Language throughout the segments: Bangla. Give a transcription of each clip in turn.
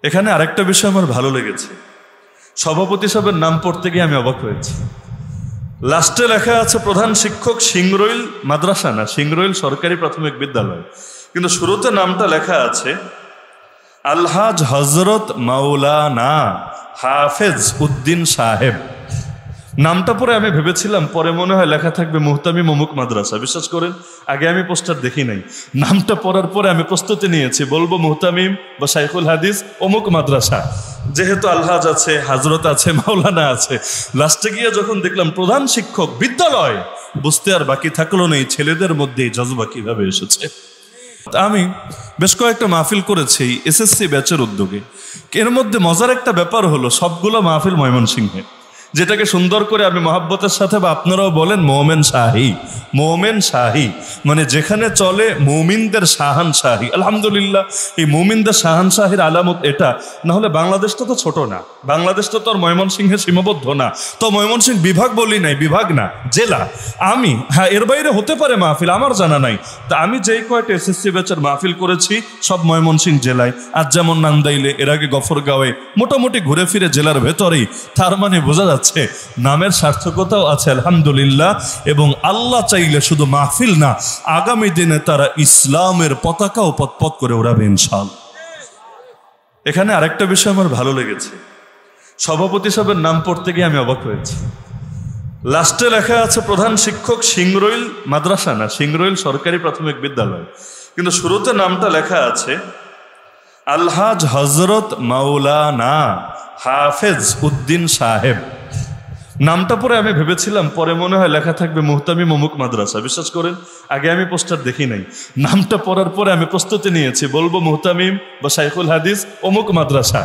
এখানে আরেকটা বিষয় আমার ভালো লেগেছে। সভাপতি সাহেবের নাম পড়তে গিয়ে আমি অবাক হয়েছি। লাস্টে লেখা আছে প্রধান শিক্ষক সিংরইল মাদ্রাসা, না সিংরইল সরকারি প্রাথমিক বিদ্যালয়, কিন্তু শুরুতে নামটা লেখা আছে আলহাজ হজরত মাওলানা হাফেজ উদ্দিন সাহেব। নামটা পরে আমি ভেবেছিলাম পরে মনে হয় লেখা থাকবে মুহতামিম অমুক মাদ্রাসা। বিশ্বাস করেন আগে আমি পোস্টার দেখি নাই, নামটা পড়ার পরে আমি প্রস্তুতি নিয়েছি বলবো মুহতামিম বা শাইখুল হাদিস অমুক মাদ্রাসা, যেহেতু আলহাজ আছে, হাজরত আছে, মাওলানা আছে। লাস্টে গিয়ে যখন দেখলাম প্রধান শিক্ষক বিদ্যালয়, বুঝতে আর বাকি থাকলো না এই ছেলেদের মধ্যে এই জজবা কিভাবে এসেছে। আমি বেশ কয়েকটা মাহফিল করেছি এসএসসি ব্যাচের উদ্যোগে। এর মধ্যে মজার একটা ব্যাপার হলো সবগুলো মাহফিল ময়মনসিংহে, যেটাকে সুন্দর করে আমি মহাব্বতের সাথে বা আপনারাও বলেন মোমেন শাহী। মোমেন শাহী মানে যেখানে চলে মুমিনদের শাহান শাহী। আলহামদুলিল্লাহ, এই মুমিনদের শাহান শাহীর আলামত এটা। না হলে বাংলাদেশটা তো ছোট না, বাংলাদেশটা তো আর ময়মনসিংহে সীমাবদ্ধ না। তো ময়মনসিংহ বিভাগ বলি নাই, বিভাগ না জেলা। আমি এর বাইরে হতে পারে মাহফিল, আমার জানা নাই। তা আমি যেই কয়েকটা এসএসসি ব্যাচের মাহফিল করেছি সব ময়মনসিংহ জেলায়। আজ যেমন নান্দাইলে, এর আগে গফরগাঁওয়ে, মোটামুটি ঘুরে ফিরে জেলার ভেতরেই। তার মানে বোঝা যাচ্ছে নামের সার্থকতাও আছে আলহামদুলিল্লাহ। এবং আল্লাহ চাইলে শুধু মাহফিল না, আগামী দিনে তারা ইসলামের পতাকাও পথ করে ওড়াবে ইনশাআল্লাহ। এখানে আরেকটা বিষয় আমার ভালো লেগেছে। সভাপতি সাহেবের নাম পড়তে গিয়ে আমি অবাক হয়েছি। লাস্টে লেখা আছে প্রধান শিক্ষক সিংরইল মাদ্রাসা, না সিংরইল সরকারি প্রাথমিক বিদ্যালয়, কিন্তু শুরুতে নামটা লেখা আছে আলহাজ হজরত মাওলানা হাফেজ উদ্দিন সাহেব। নামটা পরে আমি ভেবেছিলাম পরে মনে হয় লেখা থাকবে মুহতামিম অমুক মাদ্রাসা। বিশ্বাস করেন আগে আমি পোস্টার দেখি নাই, নামটা পড়ার পরে আমি প্রস্তুতি নিয়েছি বলবো মুহতামিম বা শাইখুল হাদিস অমুক মাদ্রাসা,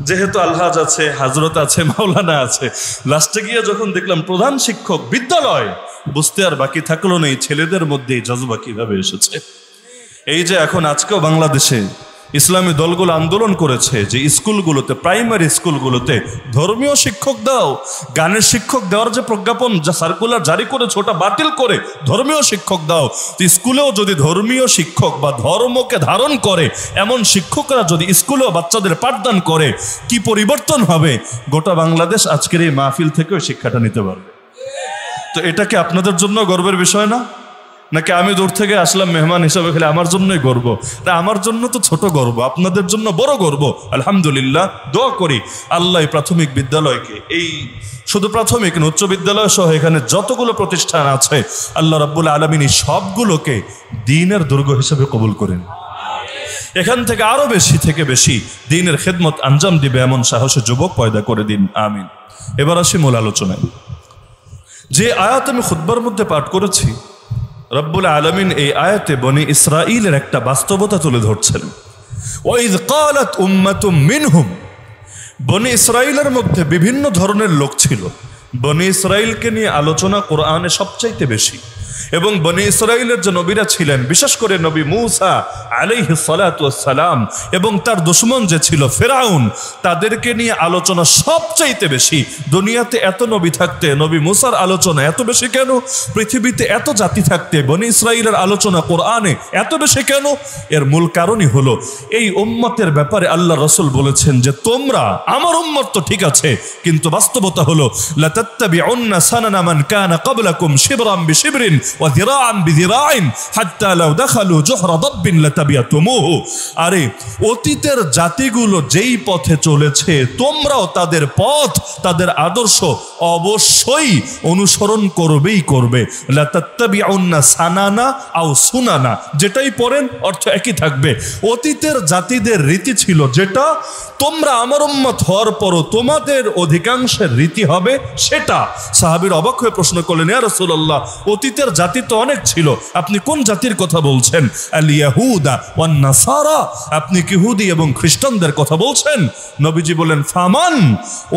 যেহেতু আলহাজ আছে, হাজরত আছে, মাওলানা আছে। লাস্টে গিয়ে যখন দেখলাম প্রধান শিক্ষক বিদ্যালয়, বুঝতে আর বাকি থাকলো না এই ছেলেদের মধ্যে এই জজবা কিভাবে এসেছে। এই যে এখন আজকেও বাংলাদেশে ইসলামী দলগুলো আন্দোলন করেছে যে স্কুলগুলোতে, প্রাইমারি স্কুলগুলোতে ধর্মীয় শিক্ষক দাও। গানের শিক্ষক দেওয়ার যে প্রজ্ঞাপন, যা সার্কুলার জারি করেছে ওটা বাতিল করে ধর্মীয় শিক্ষক দাও। তো স্কুলেও যদি ধর্মীয় শিক্ষক বা ধর্মকে ধারণ করে এমন শিক্ষকরা যদি স্কুলেও বাচ্চাদের পাঠদান করে, কি পরিবর্তন হবে? গোটা বাংলাদেশ আজকের এই মাহফিল থেকেও শিক্ষাটা নিতে পারবে। তো এটা কি আপনাদের জন্য গর্বের বিষয় না? নাকি আমি দূর থেকে আসলাম মেহমান হিসাবে খেলে আমার জন্যই গর্ব? তা আমার জন্য তো ছোট গর্ব, আপনাদের জন্য বড় গর্ব আলহামদুলিল্লাহ। দোয়া করি আল্লাহ প্রাথমিক বিদ্যালয়কে, এই শুধু প্রাথমিক উচ্চ বিদ্যালয় সহ এখানে যতগুলো প্রতিষ্ঠান আছে, আল্লাহ রাব্বুল আলামিন সবগুলোকে দ্বীনের দুর্গ হিসেবে কবুল করেন। এখান থেকে আরো বেশি থেকে বেশি দ্বীনের খেদমত আঞ্জাম দিবে এমন সাহসী যুবক পয়দা করে দিন, আমিন। এবার আসি মূল আলোচনায়। যে আয়াত আমি খুতবার মধ্যে পাঠ করেছি, রব্বুল আলামিন এই আয়াতে বনি ইসরাইলের একটা বাস্তবতা তুলে ধরছেন। ওয়াইয ক্বালাত উম্মাতুম মিনহুম, বনি ইসরাইলের মধ্যে বিভিন্ন ধরনের লোক ছিল। বনি ইসরাইলকে নিয়ে আলোচনা কোরআনে সবচাইতে বেশি। এবং বনি ইসরাইলের যে নবীরা ছিলেন, বিশেষ করে নবী মূসা আলাইহিস সালাতু ওয়াস সালাম এবং তার দুশমন যে ছিল ফিরআউন, তাদেরকে নিয়ে আলোচনা সবচাইতে বেশি। দুনিয়াতে এত নবী থাকতে নবী মূসার আলোচনা এত বেশি কেন? পৃথিবীতে এত জাতি থাকতে বনি ইসরাইলের আলোচনা কোরআনে এত বেশি কেন? এর মূল কারণই হলো এই উম্মতের ব্যাপারে আল্লাহ রাসূল বলেছেন যে তোমরা আমার উম্মত তো ঠিক আছে, কিন্তু বাস্তবতা হলো লাতাত্তাবিউন্না সানানা মান কানা ক্বাবলাকুম শিবরান বিশিবরিন ওয়া যিরাআন বিযিরাইন হাত্তা লাউ দাখালু জুহরা দাব্বিন লাতাবিয়াতুমুহু। আরে অতীতের জাতিগুলো যেই পথে চলেছে তোমরাও তাদের পথ, তাদের আদর্শ অবশ্যই অনুসরণ করবেই করবে। লাতাত্তাবিউন্না সানানা আও সুনানা, যেটাই পড়েন অর্থ একই থাকবে। অতীতের জাতিদের রীতি ছিল যেটা, তোমরা আমার উম্মত হওয়ার পরও তোমাদের অধিকাংশের রীতি হবে সেটা। সাহাবীর অবাক হয়ে প্রশ্ন করলেন, ইয়া রাসূলুল্লাহ, অতীতের জাতি তো অনেক ছিল, আপনি কোন জাতির কথা বলছেন? আল ইয়াহুদা ওয়ান নাসারা, আপনি কি ইহুদি এবং খ্রিস্টানদের কথা বলছেন? নবীজি বলেন ফামান,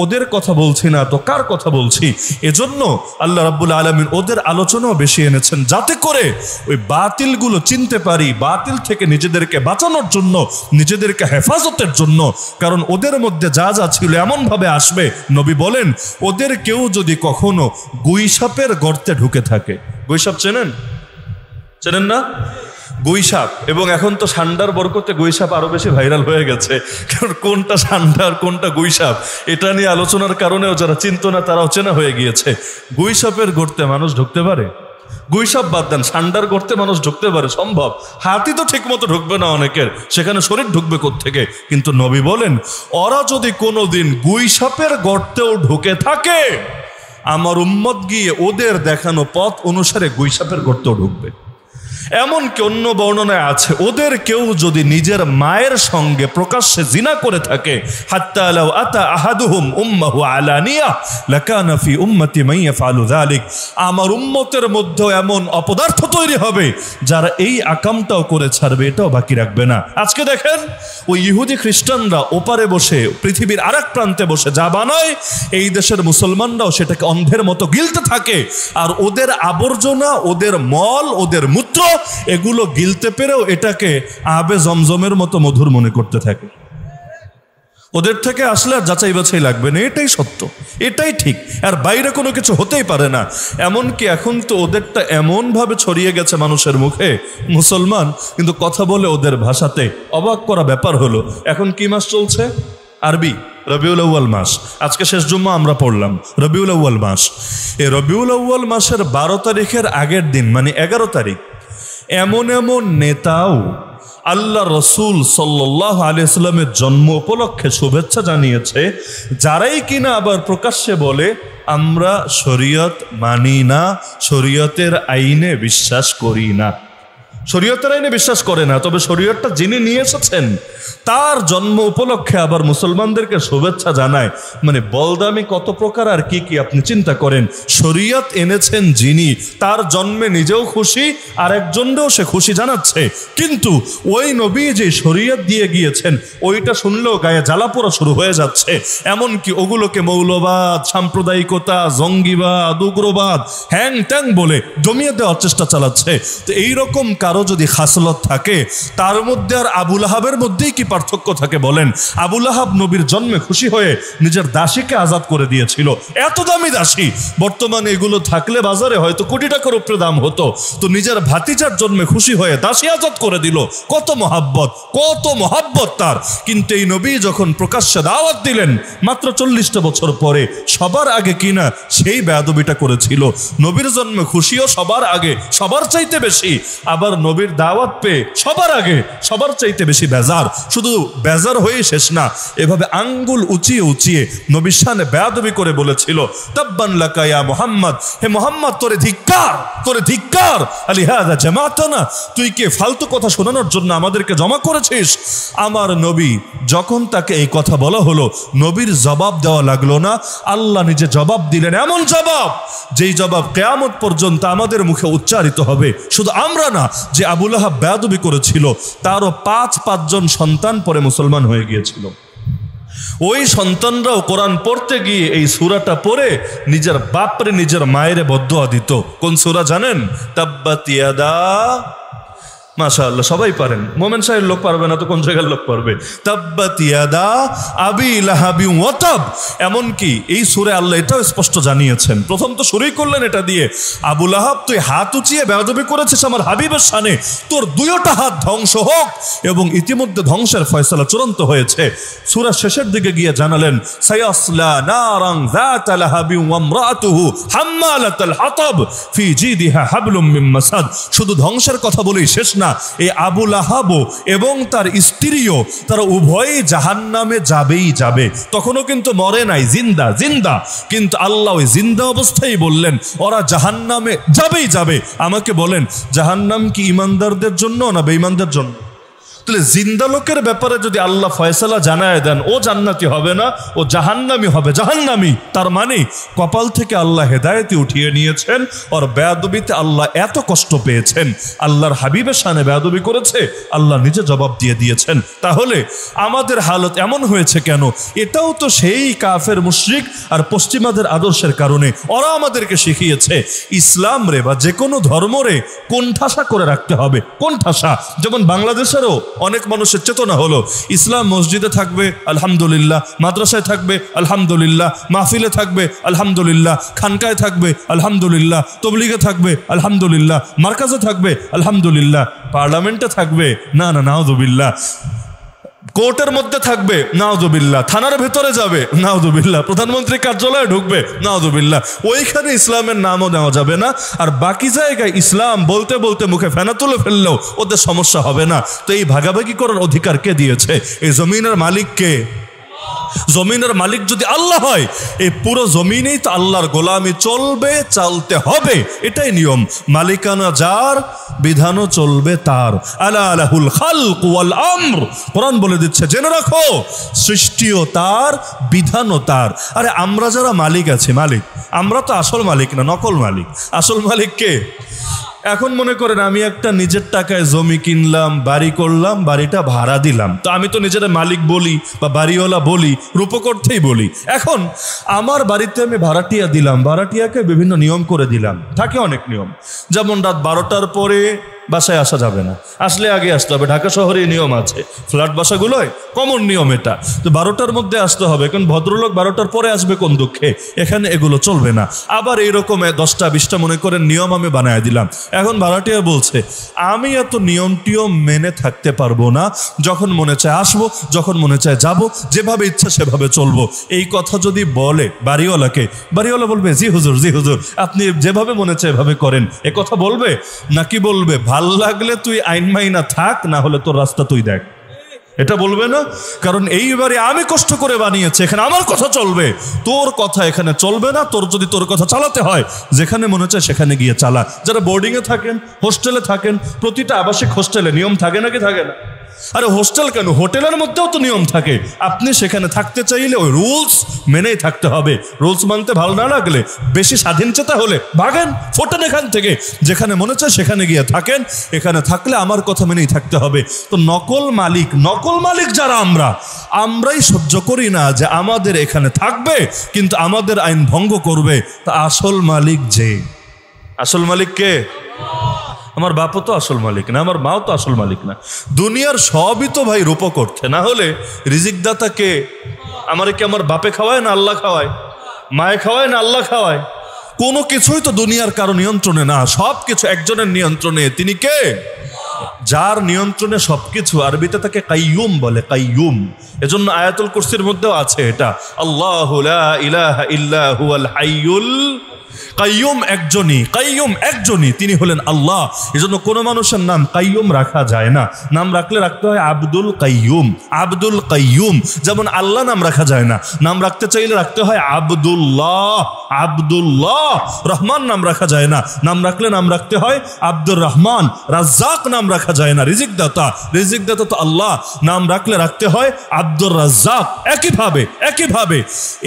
ওদের কথা বলছি না তো কার কথা বলছি? এজন্য আল্লাহ রাব্বুল আলামিন ওদের আলোচনাও বেশি এনেছেন, যাতে করে ওই বাতিলগুলো চিনতে পারি, বাতিল থেকে নিজেদেরকে বাঁচানোর জন্য, নিজেদেরকে হেফাজতের জন্য। কারণ ওদের মধ্যে যা যা ছিল এমন ভাবে আসবে, নবী বলেন ওদের কেউ যদি কখনো গুইসাপের গর্তে ঢুকে থাকে, গুইসাপ চেনেন? চেনেন না? গুইসাপ, এবং এখন তো ষান্ডার বরকতে গুইসাপ আরো বেশি ভাইরাল হয়ে গেছে, কারণ কোনটা ষান্ডার কোনটা গুইসাপ এটা নিয়ে আলোচনার কারণেও যারা চিন্ত না তারাও চেনা হয়ে গিয়েছে। গুইসাপের গর্তে মানুষ ঢুকতে পারে? গুইসাপ বাদ দেন, ষান্ডার গর্তে মানুষ ঢুকতে পারে? সম্ভব। হাতি তো ঠিক মতো ঢুকবে না অনেকের, সেখানে শরীর ঢুকবে কোত্থেকে? কিন্তু নবী বলেন, ওরা যদি কোনোদিন গুইসাপের গর্তেও ঢুকে থাকে, আমার উম্মত গিয়ে ওদের দেখানো পথ অনুসারে গুইসাপের গর্তেও ঢুকবে। এমনকি অন্য বর্ণনায় আছে, ওদের কেউ যদি নিজের মায়ের সঙ্গে প্রকাশ্যে জিনা করে থাকে, হাত্তা লাউ আতা আহাদুহুম উম্মাহু আলানিয়া লাকানা ফি উম্মতি মান ইয়াফআলু যালিক, আমার উম্মতের মধ্যে এমন অপদার্থ তৈরি হবে যারা এই আকামটাও করে ছাড়বে, এটাও বাকি রাখবে না। আজকে দেখেন ওই ইহুদি খ্রিস্টানরা ওপারে বসে পৃথিবীর আরেক প্রান্তে বসে যা বানায়, এই দেশের মুসলমানরাও সেটাকে অন্ধের মতো গিলতে থাকে, আর ওদের আবর্জনা, ওদের মল, ওদের মূত্র এগুলো গিলতে পেরেও এটাকে আবে জমজমের মতো মধুর মনে করতে থাকে। ওদের থেকে আসলে আর যাচাই বাছাই লাগবে না, এটাই সত্য, এটাই ঠিক, আর বাইরে কোনো কিছু হতেই পারে না। এমনকি এখন তো ওদেরটা এমন ভাবে ছড়িয়ে গেছে মানুষের মুখে, মুসলমান কিন্তু কথা বলে ওদের ভাষাতে। অবাক করা ব্যাপার হলো, এখন কি মাস চলছে? আরবি রবিউল আউয়াল মাস। আজকে শেষ জুম্মা আমরা পড়লাম রবিউল আউয়াল মাস। এই রবিউল আউয়াল মাসের 12 তারিখের আগের দিন মানে 11 তারিখ এমন এমন নেতাও আল্লাহ রসুল সাল্লাল্লাহু আলাইহি ওয়াসাল্লামের জন্ম উপলক্ষে শুভেচ্ছা জানিয়েছে, যারাই কিনা আবার প্রকাশ্যে বলে আমরা শরীয়ত মানি না, শরীয়তের আইনে বিশ্বাস করি না। শরীয়তের আইনে বিশ্বাস করে না, তবে শরীয়তটা যিনি নিয়ে এসেছেন তার জন্ম উপলক্ষে আবার মুসলমানদেরকে শুভেচ্ছা জানায়। মানে বলদামি কত প্রকার আর কি কি আপনি চিন্তা করেন। শরীয়ত এনেছেন যিনি, তার জন্মে নিজেও খুশি, আর একজনকেও সে খুশি জানাচ্ছে। কিন্তু ওই নবী যে শরীয়ত দিয়ে গিয়েছেন ওইটা শুনলেও গায়ে জ্বালা পোড়া শুরু হয়ে যাচ্ছে। এমনকি ওগুলোকে মৌলবাদ, সাম্প্রদায়িকতা, জঙ্গিবাদ, উগ্রবাদ, হ্যাং ত্যাং বলে জমিয়ে দেওয়ার চেষ্টা চালাচ্ছে। তো এইরকম কারো যদি খাসলত থাকে, তার মধ্যে আর আবুল আহাবের মধ্যেই কি পার্থক্য থাকে বলেন? আবুল আহাব নবীর জন্মে খুশি হয়ে নিজের দাসীকে আজাদ করে দিয়েছিল, এত দামি দাসী। বর্তমানে এগুলো থাকলে বাজারে হয়তো কোটি টাকার উপরে দাম হতো। তো নিজের ভাতিজার জন্মে খুশি হয়ে দাসী আজাদ করে দিল। কত মহাব্বত, কত মহাব্বত তার। কিন্তু এই নবী যখন প্রকাশ্যে দাওয়াত দিলেন মাত্র 40টা বছর পরে, সবার আগে কিনা সেই বেয়াদবিটা করেছিল। নবীর জন্মে খুশিও সবার আগে, সবার চাইতে বেশি, আবার নবীর দাওয়াত পেয়ে সবার আগে সবার চাইতে বেশি বেজার। শুধু বেজার হয়ে শেষ না, এভাবে আঙ্গুল উঁচিয়ে উঁচিয়ে নবীর শানে বেয়াদবি করে বলেছিল, তাব্বান লাকা ইয়া মুহাম্মদ, হে মুহাম্মদ তোরে ধিক্কার, তোরে ধিক্কার, আলিহাযা জামাতানা, তুই কে ফালতু কথা শোনানোর জন্য আমাদেরকে জমা করেছিস? আমার নবী যখন তাকে এই কথা বলা হলো, নবীর জবাব দেওয়া লাগলো না, আল্লাহ নিজে জবাব দিলেন। এমন জবাব, যেই জবাব কিয়ামত পর্যন্ত আমাদের মুখে উচ্চারিত হবে। শুধু আমরা না, যে আবুল আহাব বেয়াদবি করেছিল তারও 5 জন সন্তান পরে মুসলমান হয়ে গিয়েছিল। ওই সন্তানরাও কোরআন পড়তে গিয়ে এই সূরাটা পড়ে নিজের বাপরে নিজের মায়েরে বদদুয়া দিত। কোন সূরা জানেন? তাব্বাত ইয়াদা, মাশাআল্লাহ সবাই পারেন, মোমেন সাহেব লোক পারবে না তো কোন জায়গার লোক পারবে? তাব্বাত ইয়াদা আবি লাহাবি ওয়া তাব। এমনকি এই সূরা আল্লাহ এটাও স্পষ্ট জানিয়েছেন, প্রথম তো শুরুই করলেন এটা দিয়ে, আবু লাহাব তুই হাত উঁচিয়ে বেয়াদবি করেছিস আমার হাবিবের শানে, তোর দুইটা হাত ধ্বংস হোক। এবং ইতিমধ্যে ধ্বংসের ফয়সালা চূড়ান্ত হয়েছে। সূরা শেষের দিকে গিয়ে জানালেন, সায়াসলা নারান যাতা লাহাবি ওয়া ইমরাতুহু হাম্মালাতাল হাতাব ফি জিদিহা হাবলুম মিন মাসাদ। শুধু ধ্বংসের কথা বলেই শেষ না, এই আবু লাহাব এবং তার স্ত্রীও, তারা উভয়ই জাহান্নামে যাবেই যাবে। তখনও কিন্তু মরে নাই, জিন্দা জিন্দা। কিন্তু আল্লাহ ওই জিন্দা অবস্থায় বললেন ওরা জাহান্নামে যাবেই যাবে। আমাকে বলেন, জাহান্নাম কি ঈমানদারদের জন্য না বেঈমানদের জন্য? তাহলে জিন্দা লোকের ব্যাপারে যদি আল্লাহ ফয়সালা জানায় দেন ও জান্নাতি হবে না, ও জাহান্নামি হবে, জাহান্নামি, তার মানে কপাল থেকে আল্লাহ হেদায়েতি উঠিয়ে নিয়েছেন। ওর বেয়াদবিতে আল্লাহ এত কষ্ট পেয়েছেন, আল্লাহর হাবিবের শানে বেয়াদবি করেছে, আল্লাহ নিজে জবাব দিয়ে দিয়েছেন। তাহলে আমাদের হালত এমন হয়েছে কেন? এটাও তো সেই কাফের মুশরিক আর পশ্চিমাদের আদর্শের কারণে। ওরা আমাদেরকে শিখিয়েছে ইসলাম রে বা যে কোনো ধর্ম রে কোণঠাসা করে রাখতে হবে, কোণঠাসা। যেমন বাংলাদেশেরও অনেক মানুষের চেতনা হলো ইসলাম মসজিদে থাকবে আলহামদুলিল্লাহ, মাদ্রাসায় থাকবে আলহামদুলিল্লাহ, মাহফিলে থাকবে আলহামদুলিল্লাহ, খানকায় থাকবে আলহামদুলিল্লাহ, তবলিগে থাকবে আলহামদুলিল্লাহ, মার্কাজে থাকবে আলহামদুলিল্লাহ, পার্লামেন্টে থাকবে না না নাউযুবিল্লাহ, কোর্টের মধ্যে থাকবে নাউযুবিল্লাহ, থানার ভেতরে যাবে নাউযুবিল্লাহ, প্রধানমন্ত্রী কার্যালয়ে ঢুকবে নাউযুবিল্লাহ, ওইখানে ইসলামের নামও নেওয়া যাবে না। আর বাকি জায়গায় ইসলাম বলতে বলতে মুখে ফেনা তুলে ফেললেও ওদের সমস্যা হবে না। তো এই ভাগাভাগি করার অধিকার কে দিয়েছে? এই জমিনের মালিক কে? জমিনের মালিক যদি আল্লাহ হয়, এই পুরো জমিনেই তো আল্লাহর গোলামি চলবে, চলতে হবে, এটাই নিয়ম। মালিকানা যার, বিধানও চলবে তার। আলা লাহুল খালক ওয়াল আমর, কোরআন বলে দিচ্ছে জেনে রাখো, সৃষ্টিও তার, বিধানও তার। আরে আমরা যারা মালিক আছি, মালিক আমরা তো আসল মালিক না, নকল মালিক। আসল মালিক কে? এখন মনে করেন আমি একটা নিজের টাকায় জমি কিনলাম, বাড়ি করলাম, বাড়িটা ভাড়া দিলাম, তো আমি তো নিজের মালিক বলি বা বাড়িওয়ালা বলি, রূপকর্থেই বলি। এখন আমার বাড়িতে আমি ভাড়াটিয়া দিলাম, ভাড়াটিয়াকে বিভিন্ন নিয়ম করে দিলাম, থাকে অনেক নিয়ম, যেমন রাত 12টার পরে বাসায় আসা যাবে না, আসলে আগে আসতে হবে। ঢাকা শহরে নিয়ম আছে, ফ্ল্যাট বাসাগুলোয় কমন নিয়ম এটা, তো 12টার মধ্যে আসতে হবে, কারণ ভদ্রলোক 12টার পরে আসবে কোন দুঃখে, এখানে এগুলো চলবে না। আবার এইরকম 10টা 20টা মনে করেন নিয়ম আমি বানায় দিলাম। এখন ভাড়াটিয়া বলছে আমি এত নিয়ম টিয়ম মেনে থাকতে পারবো না, যখন মনে চায় আসবো, যখন মনে চায় যাব, যেভাবে ইচ্ছা সেভাবে চলবো। এই কথা যদি বলে বাড়িওয়ালাকে, বাড়িওয়ালা বলবে জি হুজুর, জি হুজুর, আপনি যেভাবে মনে চায় এভাবে করেন, এ কথা বলবে? নাকি বলবে ভাল লাগলে তুই আইন মাইনা থাক, না হলে তোর রাস্তা তুই দেখ? এটা বলবে না, কারণ এইবারে আমি কষ্ট করে বানিয়েছি, এখানে আমার কথা চলবে, তোর কথা এখানে চলবে না। তোর যদি তোর কথা চালাতে হয়, যেখানে মনে চায় সেখানে গিয়ে চালা। যারা বোর্ডিংয়ে থাকেন, হোস্টেলে থাকেন, প্রতিটা আবাসিক হোস্টেলে নিয়ম থাকে নাকি থাকে না? আরে হোস্টেল কেন, হোটেলের মধ্যেও তো নিয়ম থাকে। আপনি সেখানে থাকতে চাইলে ওই রুলস মেনেই থাকতে হবে। রুলস মানতে ভালো না লাগলে, বেশি স্বাধীনচেতা হলে ভাগেন, ফোটেন এখান থেকে, যেখানে মনে চায় সেখানে গিয়ে থাকেন। এখানে থাকলে আমার কথা মেনেই থাকতে হবে। তো নকল মালিক যারা আমরাই সহ্য করি না যে আমাদের এখানে থাকবে কিন্তু আমাদের আইন ভঙ্গ করবে। তা আসল মালিক যে, আসল মালিক কে? আমার বাপও তো আসল মালিক না, আমার মাও তো আসল মালিক না। দুনিয়ার সবই তো ভাই রূপ করতে, না হলে রিজিক দাতা কে? আমার কি আমার বাপে খাওয়ায় না আল্লাহ খাওয়ায়? মায়ে খাওয়ায় না আল্লাহ খাওয়ায়? কোনো কিছুই তো দুনিয়ার কারো নিয়ন্ত্রণে না, সব কিছু একজনের নিয়ন্ত্রণে। তিনি কে? যার নিয়ন্ত্রণে সবকিছু। আরবিতে তাকে কাইয়ুম বলে, কাইয়ুম। এজন্য আয়াতুল কুরসির মধ্যেও আছে এটা, আল্লাহু লা ইলাহা ইল্লা হুয়াল হাইয়ুল কাইয়ুম। একজনই, তিনি হলেন আল্লাহ। এজন্য কোনো মানুষের নাম কাইয়ুম রাখা যায় না, নাম রাখতে হয় আব্দুল কাইয়ুম। যেমন আল্লাহ নাম রাখা যায় না, নাম রাখতে চাইলে রাখতে হয় আব্দুল্লাহ। রহমান নাম রাখা যায় না, নাম রাখতে হয় আব্দুর রহমান। রাজ্জাক নাম রাখা যায় না, রিজিক দাতা তো আল্লাহ, নাম রাখতে হয় আব্দুর রাজ্জাক। একইভাবে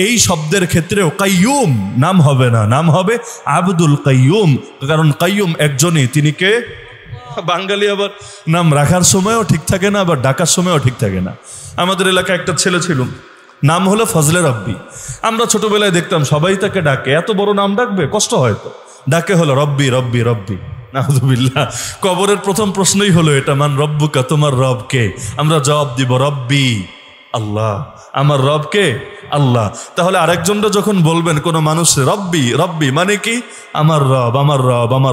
এই শব্দের ক্ষেত্রেও কাইয়ুম নাম হবে না, নাম হবে আব্দুল কাইয়ুম। কারণ কাইয়ুম একজনই, তিনি কে? বাঙালি আবার নাম রাখার সময়ও ঠিক থাকে না, আবার ডাকার সময়ও ঠিক থাকে না। আমাদের এলাকায় একটা ছেলে ছিল, নাম হলো ফজলে রব্বি। আমরা ছোটবেলায় দেখতাম সবাই তাকে ডাকে, এত বড় নাম ডাকবে কষ্ট হয়, তো ডাকে হলো রব্বি। নাউযুবিল্লাহ। কবরের প্রথম প্রশ্নই হলো এটা, মান রব্বুকা, তোমার রব কে? আমরা জবাব দিব রব্বি, আল্লাহ। আমার রব কে? আল্লাহ। তাহলে আরেকজনরা যখন বলবেন কোন মানুষ রব্বি মানে কি? আমার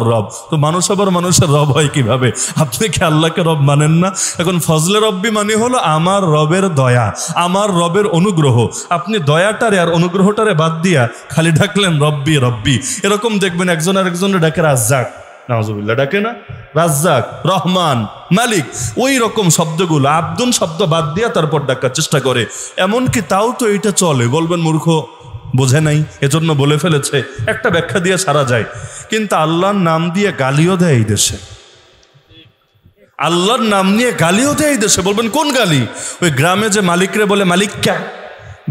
রব। তো মানুষ আবার মানুষের রব হয় কিভাবে? আপনি কি আল্লাহকে রব মানেন না? এখন ফজলে রব্বি মানে হলো আমার রবের দয়া, আমার রবের অনুগ্রহ। আপনি দয়াটারে আর অনুগ্রহটারে বাদ দিয়া খালি ডাকলেন রব্বি। এরকম দেখবেন একজন আরেকজনের ডাকে রাজ্জাক, নাউযুবিল্লাহ, ডাকে না? রাজ্জাক, রহমান, মালিক। ওই রকম শব্দগুলো আব্দুন শব্দ বাদ দিয়া তারপর ডাকার চেষ্টা করে। এমনকি তাও তো এইটা চলে, বলবেন মূর্খ, বোঝে নাই এজন্য বলে ফেলেছে, একটা ব্যাখ্যা দিয়ে সারা যায়। কিন্তু আল্লাহর নাম দিয়ে গালিও দেয় এই দেশে, আল্লাহর নাম নিয়ে গালিও দেয় এই দেশে। বলবেন কোন গালি? ওই গ্রামে যে মালিকরে বলে মালিক্কা,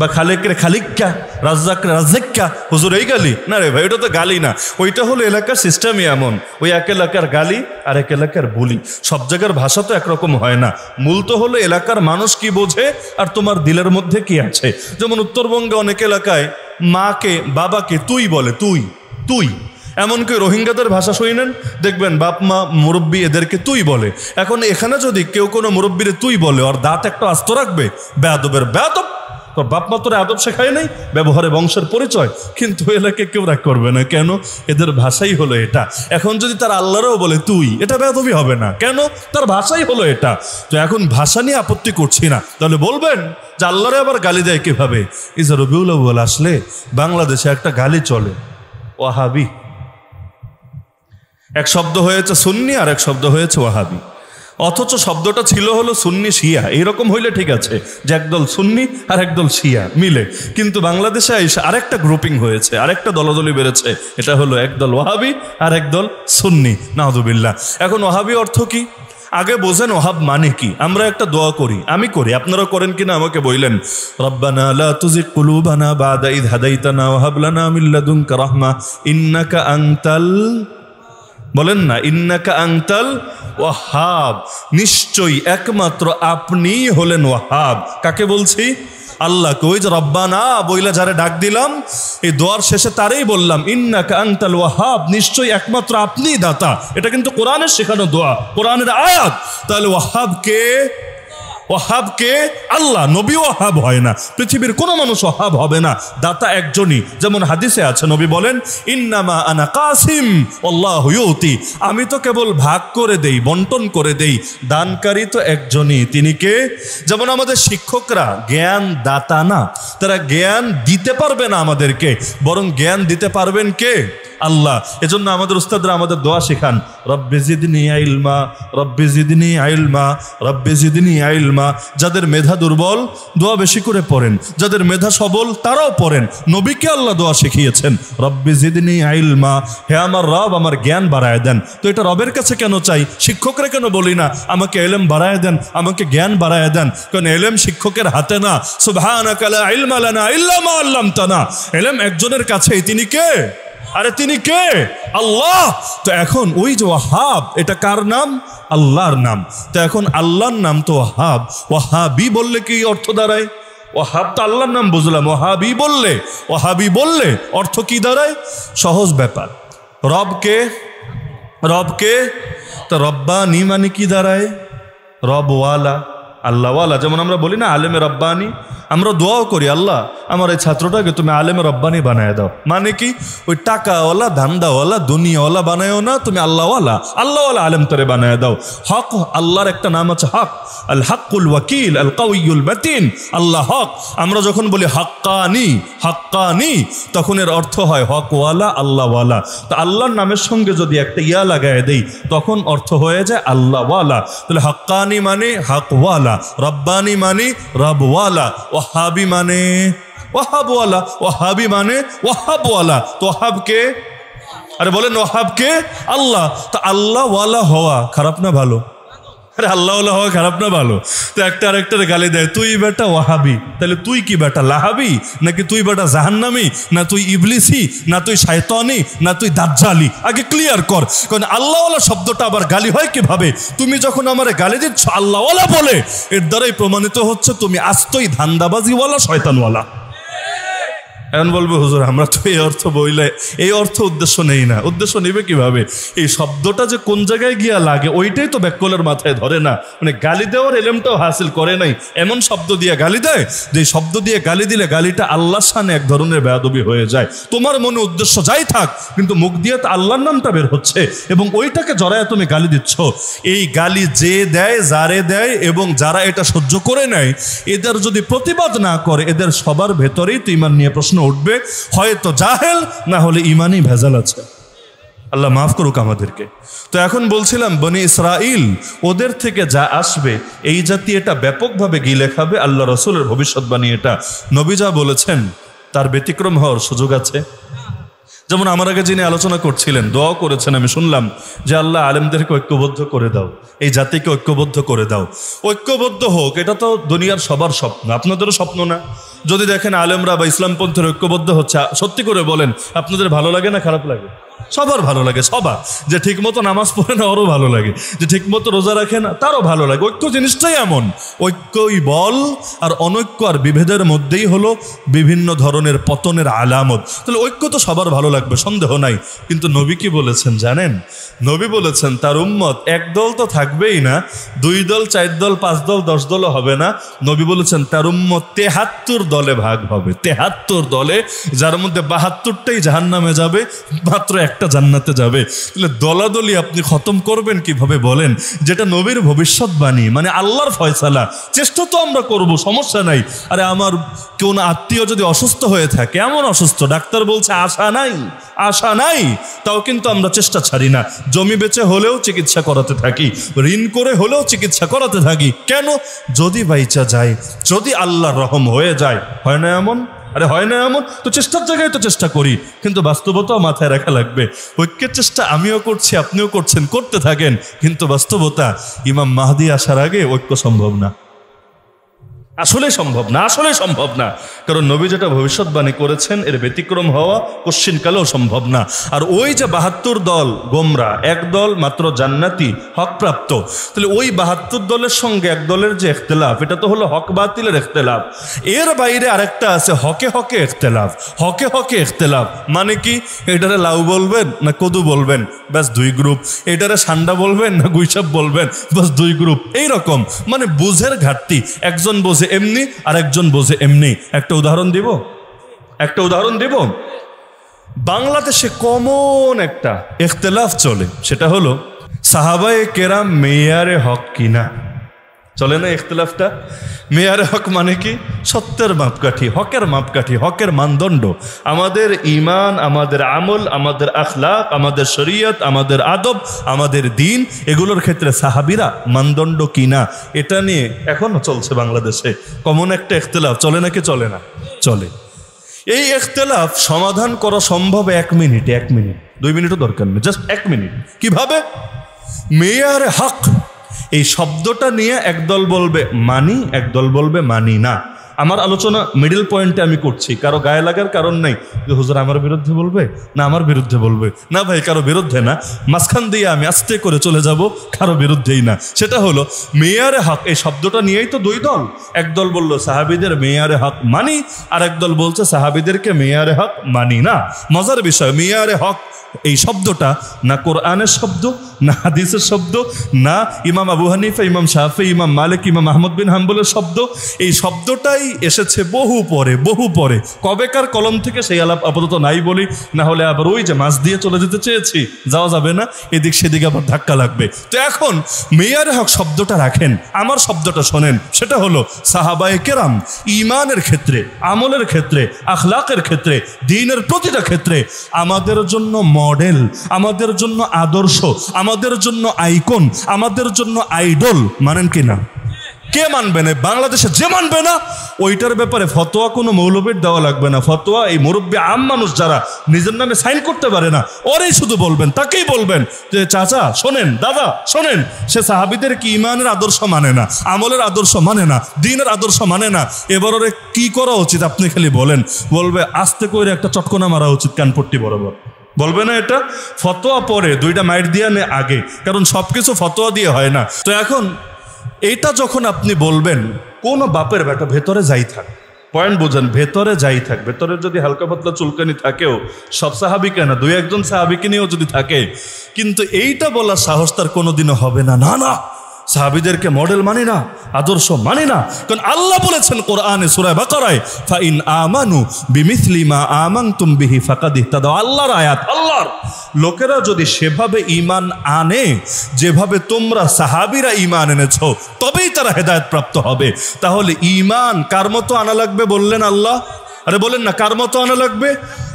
বা খালেকরে খালিক্কা, রাজ্জাকরে রাজ্জাক্কা, হুজুর এই গালি? না রে ভাই, ওটা তো গালি না, ওইটা হলো এলাকার সিস্টেমই এমন। ওই এক এলাকার গালি আর এক এলাকার বুলি। সব জায়গার ভাষা তো একরকম হয় না। মূল তো হলো এলাকার মানুষ কি বোঝে আর তোমার দিলের মধ্যে কি আছে। যেমন উত্তরবঙ্গে অনেক এলাকায় মাকে বাবাকে তুই বলে, তুই। এমনকি রোহিঙ্গাদের ভাষা শুনেন, দেখবেন বাপ মা মুরব্বী এদেরকে তুই বলে। এখন এখানে যদি কেউ কোনো মুরব্বীরে তুই বলে, ওর দাঁত একটা আস্ত রাখবে, বেয়াদবের বেয়াদব, তোর বাপ মা তোর আদব শেখায় নাই, ব্যবহারে বংশের পরিচয়, কিন্তু এলাকে কেউ রাগ করবে না। কেন? এদের ভাষাই হলো এটা। এখন যদি তার আল্লাহরও বলে তুই, এটা বেয়াদবি হবে না। কেন? তার ভাষাই হলো এটা। তো এখন ভাষা নিয়ে আপত্তি করছি না। তাহলে বলবেন যে আল্লাহরে আবার গালি দেয় কিভাবে? এই যে রবিউল আউয়াল আসলে বাংলাদেশে একটা গালি চলে, ওয়াহাবি। এক শব্দ হয়েছে সুন্নি আর এক শব্দ হয়েছে ওয়াহাবি, অথচ শব্দটা ছিল হলো সুন্নি শিয়া। এইরকম হইলে ঠিক আছে যে একদল সুন্নি আর একদল শিয়া মিলে, কিন্তু বাংলাদেশে এসে আরেকটা গ্রুপিং হয়েছে, আরেকটা দলদলি বেড়েছে, এটা হলো একদল ওয়াহাবি আর একদল সুন্নি, নাউযুবিল্লাহ। এখন ওয়াহাবি অর্থ কি আগে বোঝেন, ওয়াহাব মানে কি? আমরা একটা দোয়া করি, আমি করি, আপনারা করেন কিনা আমাকে বললেন। রব্বানা লা তুজিগ কুলুবানা বাদা ইয হাদাইতানা ওয়া হাব লানা মিন লাদুনকা রাহমা ইন্নাকা আনতাল, বলেন না, ইন্নাকা আনতাল ওয়াহাব, নিশ্চয়ই একমাত্র আপনিই হলেন ওয়াহাব। কাকে বলছি? আল্লাহকে। ওই যে রব্বানা বইলা যারা ডাক দিলাম, এই দোয়ার শেষে তারই বললাম ইন্নাকা আনতাল ওয়াহাব, নিশ্চয়ই একমাত্র আপনিই দাতা। এটা কিন্তু কোরআনের শেখানো দোয়া, কোরআনের আয়াত। তাহলে ওয়াহাব কে? ওয়াহাব কে? আল্লাহ। নবী ওয়াহাব হয় না, পৃথিবীর কোনো মানুষ ওয়াহাব হবে না, দাতা একজনই। যেমন হাদিসে আছে, নবী বলেন ইন্নামা আনা কাসিম আল্লাহু ইউতি, আমি তো কেবল ভাগ করে দেই, বন্টন করে দেই, দানকারী তো একজনই, তিনি কে? যেমন আমাদের শিক্ষকরা জ্ঞান দাতা না, তারা জ্ঞান দিতে পারবে না আমাদেরকে, বরং জ্ঞান দিতে পারবেন কে? আল্লাহ। এজন্য আমাদের উস্তাদরা আমাদের দোয়া শেখান, রব্বি জিদনি ইলমা, রব্বি জিদনি ইলমা, রব্বি জিদনি ইলমা। যাদের মেধা দুর্বল দোয়া বেশি করে পড়েন, যাদের মেধা সবল তারাও পড়েন। নবীকে আল্লাহ দোয়া শিখিয়েছেন, রব্বি জিদনি ইলমা, হে আমার রব আমার জ্ঞান বাড়ায় দেন। তো এটা রবের কাছে কেন চাই? শিক্ষকরা কেন বলি না আমাকে ইলম বাড়ায় দেন, আমাকে জ্ঞান বাড়ায় দেন? কারণ ইলম শিক্ষকের হাতে না। সুবহানাকা লা ইলমা লানা ইল্লা মা আল্লামতানা, ইলম একজনের কাছেই, তিনি কে? আরে তিনি কে? আল্লাহ। তো এখন ওই যে ওয়াহাব, এটা কার নাম? আল্লাহর নাম। তো এখন আল্লাহর নাম তো ওয়াহাব, ওয়াহাবি বললে কি অর্থ দাঁড়ায়? ওয়াহাব তো আল্লাহর নাম বুঝলাম, ওয়াহাবি বললে, ওয়াহাবি বললে অর্থ কি দাঁড়ায়? সহজ ব্যাপার। রবকে, রবকে, তো রব্বানি মানে কি দাঁড়ায়? রবওয়ালা, আল্লাহওয়ালা। যেমন আমরা বলি না আলেমে রব্বানি, আমরা দোয়াও করি আল্লাহ আমার এই ছাত্রটাকে তুমি আলেমে রব্বানি বানায় দাও। মানে কি? ওই টাকাওয়ালা ধান্দাওয়ালা দুনিয়াওয়ালা বানায়ও না, তুমি আল্লাহওয়ালা, আল্লাহওয়ালা আলেম তরে বানায় দাও। হক, আল্লাহর একটা নাম আছে হক, আল হাক্কুল ওয়াকিল আল কাউইয়ুল মাতিন, আল্লাহ হক। আমরা যখন বলি হাক্কানি, হাক্কানি, তখন এর অর্থ হয় হকওয়ালা, আল্লাহওয়ালা। তো আল্লাহর নামের সঙ্গে যদি একটা ইয়া লাগায় দেই তখন অর্থ হয়ে যায় আল্লাহওয়ালা। তাহলে হাক্কানি মানে হকওয়ালা, রব্বানি মানে রবওয়ালা, ওয়াহাবি মানে ওয়াহাবওয়ালা, ওয়াহাবি মানে ওয়াহাবওয়ালা। তো ওয়াহাবকে, আরে বলেন ওয়াহাবকে? আল্লাহ। তো আল্লাহওয়ালা হওয়া খারাপ না ভালো? আরে আল্লাহওয়ালা হওয়া খারাপ না ভালো? তো একটা আরেকটার গালি দেয়, তুই বেটা ওয়াহাবি। তাহলে তুই কি বেটা লাহাবি, নাকি তুই বেটা জাহান্নামি, না তুই ইবলিসি, না তুই শয়তানি, না তুই দাজ্জালি? আগে ক্লিয়ার কর। কারণ আল্লাহওয়ালা শব্দটা আবার গালি হয় কিভাবে? তুমি যখন আমারে গালি দিচ্ছ আল্লাহওয়ালা বলে, এর দ্বারাই প্রমাণিত হচ্ছে তুমি আস্তই ধান্দাবাজিওয়ালা, শয়তানওয়ালা। এখন বলবে হুজুর আমরা তো এই অর্থ বইলে এই অর্থ উদ্দেশ্য নেই না। উদ্দেশ্য নেবে কিভাবে? এই শব্দটা যে কোন জায়গায় গিয়া লাগে ওইটাই তো ব্যাককলের মাথায় ধরে না। মানে গালি দেওয়ার এলেমটাও হাসিল করে নাই, এমন শব্দ দিয়ে গালি দেয় যে শব্দ দিয়ে গালি দিলে গালিটা আল্লাহর শানে এক ধরনের বেয়াদবি হয়ে যায়। তোমার মনে উদ্দেশ্য যাই থাক, কিন্তু মুখ দিয়ে তো আল্লাহর নামটা বের হচ্ছে এবং ওইটাকে জড়ায় তুমি গালি দিচ্ছ। এই গালি যে দেয়, যারে দেয় এবং যারা এটা সহ্য করে নেয়, এদের যদি প্রতিবাদ না করে এদের সবার ভেতরেই তো ঈমান নিয়ে প্রশ্ন উঠবে, হয়তো জাহেল, না হলে ঈমানই ভেজাল আছে। আল্লাহ মাফ করুক আমাদেরকে। তো এখন বলছিলাম বনি ইসরাইল, ওদের থেকে যা আসবে এই জাতি এটা ব্যাপকভাবে গিলে খাবে। আল্লাহ রসুলের ভবিষ্যৎবাণী এটা, নবী যা বলেছেন তার ব্যতিক্রম হওয়ার সুযোগ আছে। যেমন আমার আগে যিনি আলোচনা করছিলেন, দোয়া করেছেন, আমি শুনলাম যে আল্লাহ আলেমদেরকে ঐক্যবদ্ধ করে দাও, এই জাতিকে ঐক্যবদ্ধ করে দাও। ঐক্যবদ্ধ হোক, এটা তো দুনিয়ার সবার স্বপ্ন, আপনাদেরও স্বপ্ন না? যদি দেখেন আলেমরা বা ইসলামপন্থীর ঐক্যবদ্ধ হচ্ছে, সত্যি করে বলেন আপনাদের ভালো লাগে না খারাপ লাগে? সবার ভালো লাগে, সবার। যে ঠিক মতো নামাজ পড়ে না ওরও ভালো লাগে, যে ঠিক মতো রোজা রাখে না তারও ভালো লাগে। ঐক্য জিনিসটাই এমন, ঐক্যই বল, আর অনৈক্য আর বিভেদের মধ্যেই হলো বিভিন্ন ধরনের পতনের আলামত। তাহলে ঐক্য তো সবার ভালো লাগবে, সন্দেহ নাই। কিন্তু নবী কি বলেছেন জানেন? নবী বলেছেন তার উম্মত এক দল তো থাকবেই না, 2 দল 4 দল 5 দল 10 দলও হবে না। নবী বলেছেন তার উম্মত 73 দলে ভাগ হবে, 73 দলে, যার মধ্যে 72টাই জাহান্নামে যাবে, মাত্র একটা জান্নাতে যাবে। তাহলে দলাদলি আপনি খতম করবেন কিভাবে বলেন? যেটা নবীর ভবিষ্যৎবাণী, মানে আল্লাহর ফয়সালা। চেষ্টা তো আমরা করব, সমস্যা নাই। আরে আমার কোন আত্মীয় যদি অসুস্থ হয়ে থাকে, এমন অসুস্থ ডাক্তার বলছে আশা নাই, আশা নাই, তাও কিন্তু আমরা চেষ্টা ছাড়ি না। জমি বেচে হলেও চিকিৎসা করাতে থাকি, ঋণ করে হলেও চিকিৎসা করাতে থাকি। কেন? যদি বাইচা যায়, যদি আল্লাহর রহম হয়ে যায়। হয় না এমন? আরে হয় না এমন? তো চেষ্টার জায়গায় তো চেষ্টা করি, কিন্তু বাস্তবতাও মাথায় রাখা লাগবে। ঐক্যের চেষ্টা আমিও করছি, আপনিও করছেন, করতে থাকেন। কিন্তু বাস্তবতা, ইমাম মাহদি আসার আগে ঐক্য সম্ভব না, আসলে সম্ভব না, আসলে সম্ভব না। কারণ নবী যেটা ভবিষ্যৎবাণী করেছেন এর ব্যতিক্রম হওয়া কোশ্চিনকালেও সম্ভব না। আর ওই যে 72 দল গোমরা, এক দল মাত্র জান্নাতি হকপ্রাপ্ত, তাহলে ওই 72 দলের সঙ্গে এক দলের যে ইখতিলাফ, এটা তো হলো হক বাতিলের ইখতিলাফ। এর বাইরে আরেকটা আছে হকে হকে ইখতিলাফ। হকে হকে ইখতিলাফ মানে কি? এটারে লাউ বলবেন না কদু বলবেন, ব্যাস 2 গ্রুপ। এটারে সান্ডা বলবেন না গুইসাপ বলবেন, ব্যাস 2 গ্রুপ। এইরকম মানে বুঝের ঘাটতি, একজন বোঝে এমনি আর একজন বোঝে এমনি। একটা উদাহরণ দিব। বাংলাদেশে কমন একটা ইখতিলাফ চলে, সেটা হলো সাহাবায়ে কেরাম মেয়ারে হক কিনা। চলে না ইখতিলাফটা? মেয়ারে হক মানে কি? সত্যের মাপকাঠি, হকের মাপকাঠি, হকের মানদণ্ড। আমাদের ঈমান, আমাদের আমল, আমাদের আখলাক, আমাদের শরীয়ত, আমাদের আদব, আমাদের দ্বীন, এগুলোর ক্ষেত্রে সাহাবীরা মানদণ্ড কিনা, এটা নিয়ে এখনো চলছে বাংলাদেশে কমন একটা ইখতিলাফ। চলে নাকি চলে না? চলে। এই ইখতিলাফ সমাধান করা সম্ভব 1 মিনিট, 2 মিনিটও দরকার নেই, জাস্ট 1 মিনিট। কিভাবে? মেয়ারে হক এই শব্দটা নিয়ে একদল বলবে মানি, একদল বলবে মানি না। আমার আলোচনা মিডল পয়েন্টে আমি করছি, কারো গায়ে লাগার কারণ নাই যে হুজুর আমার বিরুদ্ধে বলবে না আমার বিরুদ্ধে বলবে না। ভাই কারো বিরুদ্ধে না, মাঝখান দিয়ে আমি আস্তে করে চলে যাব, কারো বিরুদ্ধেই না। সেটা হলো মেয়ারে হক এই শব্দটা নিয়েই তো 2 দল। একদল বললো সাহাবীদের মেয়ারে হক মানি, আর একদল বলছে সাহাবীদেরকে মেয়ারে হক মানি না। মজার বিষয়, মেয়ারে হক এই শব্দটা না কোরআনের শব্দ, না হাদিসের শব্দ, না ইমাম আবু হানিফা, ইমাম শাফি, ইমাম মালিক, ইমাম আহমদ বিন হাম্বলের শব্দ। এই শব্দটাই এসেছে বহু পরে। কবেকার কলম থেকে সেই আলাপ আপাতত নাই বলি, না হলে আবার ওই যে মাছ দিয়ে চলে যেতে চেয়েছি, যাওয়া যাবে না, এদিক সেদিকে আবার ধাক্কা লাগবে। তো এখন মেয়ারে হক শব্দটা রাখেন, আমার শব্দটা শোনেন। সেটা হলো সাহাবায়ে কেরাম ঈমানের ক্ষেত্রে, আমলের ক্ষেত্রে, আখলাকের ক্ষেত্রে, দ্বীনের প্রতিটা ক্ষেত্রে আমাদের জন্য মডেল, আমাদের জন্য আদর্শ, আমাদের জন্য আইকন, আমাদের জন্য আইডল। মানেন কি না? কে মানবে না? বাংলাদেশে যে মানবে না ওইটার ব্যাপারে ফতোয়া কোনো মৌলবীর দেওয়া লাগবে না। ফতোয়া এই মুরব্বী আম মানুষ যারা নিজের নামে সাইন করতে পারে না, ওরাই শুধু বলবেন, তাকেই বলবেন যে চাচা শোনেন, দাদা শোনেন, সে সাহাবীদের কি ঈমানের আদর্শ মানে না, আমলের আদর্শ মানে না, দ্বীনের আদর্শ মানে না। এবার ওরে কি করা উচিত আপনি খালি বলেন। বলবে আস্তে করে একটা চটকনা মারা উচিত কানপট্টি বরাবর। বলবে না এটা? ফতোয়া পরে 2টা মাইর দিয়ে নে আগে, কারণ সবকিছু ফতোয়া দিয়ে হয় না। তো এখন এইটা যখন আপনি বলবেন, কোন বাপের বেটা ভেতরে যাই থাক, পয়েন্ট বোঝেন, ভেতরে যাই থাক, ভেতরে যদি হালকা পাতলা চুলকানি থাকেও, সব সাহাবিকে না 2-1 সাহাবিকে নিয়েও যদি থাকে, কিন্তু এইটা বলার সাহস তার কোনোদিনও হবে না। না না, সাহাবীদেরকে মডেল মানি না, আদর্শ মানি না। কারণ আল্লাহ বলেছেন কোরআনে সূরা বাকারায়, ফাইন আমানু বিমিসলি মা আমানতুম বিহি ফাকাদ ইহতাদাও। আল্লাহর আয়াত, আল্লাহর লোকেরা যদি সেভাবে ঈমান আনে যেভাবে তোমরা সাহাবীরা ঈমান এনেছো, তবেই তারা হেদায়েত প্রাপ্ত হবে। তাহলে ঈমান কার মতো আনা লাগবে বললেন আল্লাহ? আরে বলেন না, কার মতো আনা লাগবে?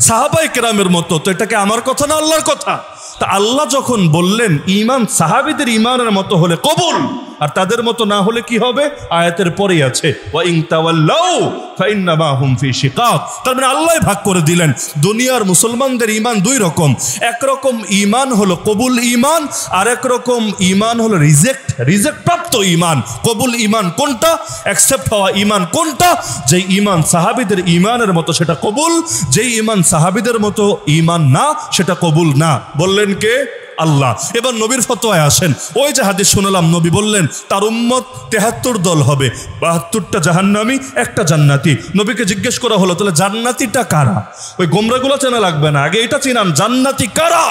সাহাবায়ে কেরামের মতো। তো এটাকে আমার কথা না আল্লাহর কথা? তা আল্লাহ যখন বললেন ঈমান সাহাবীদের ঈমানের মতো হলে কবুল, আর তাদের মতো না হলে কি হবে? আয়াতের পরেই আছে ওয়া ইন তাওয়াল্লাউ ফাইন্নামা হুম ফি শিকাক। তার মানে আল্লাহ ভাগ করে দিলেন দুনিয়ার মুসলমানদের ঈমান দুই রকম। একরকম ঈমান হলো কবুল ঈমান, আর এক রকম ঈমান হলো রিজেক্ট প্রাপ্ত ঈমান। কবুল ঈমান কোনটা? অ্যাকসেপ্ট হওয়া ঈমান কোনটা? যেই ঈমান সাহাবীদের ঈমানের মতো সেটা কবুল, যেই ঈমান সাহাবীদের মতো ঈমান না সেটা কবুল না। বললেন কে? আল্লাহ। এবার নবীর ফতোয়ায় আসেন। ওই যে হাদিস শুনলাম, নবী বললেন তার উম্মত ৭৩ দল হবে, ৭২টা জাহান্নামী, একটা জান্নাতি। নবীকে জিজ্ঞেস করা হলো তাহলে জান্নাতিটা কারা? ওই গোমরাগুলো চেনা লাগবে না, আগে এটা চিনান জান্নাতি কারা,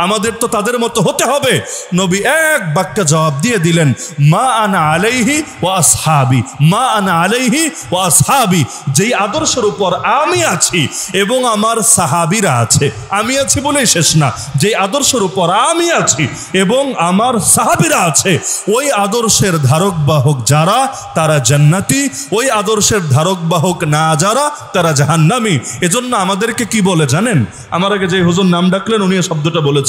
আমাদের তো তাদের মতো হতে হবে। নবী এক বাক্যে জবাব দিয়ে দিলেন, মা আনা আলাইহি ওয়া আসহাবি, মা আনা আলাইহি ওয়া আসহাবি। যেই আদর্শের উপর আমি আছি এবং আমার সাহাবীরা আছে, আমি আছি বলেই শেষ না, যেই আদর্শের উপর আমি আছি এবং আমার সাহাবীরা আছে, ওই আদর্শের ধারক বাহক যারা তারা জান্নাতি, ওই আদর্শের ধারক বাহক না যারা তারা জাহান্নামী। এজন্য আমাদেরকে কি বলে জানেন? আমার আগে যে হুজুর নাম ডাকলেন উনি শব্দটা বলেছেন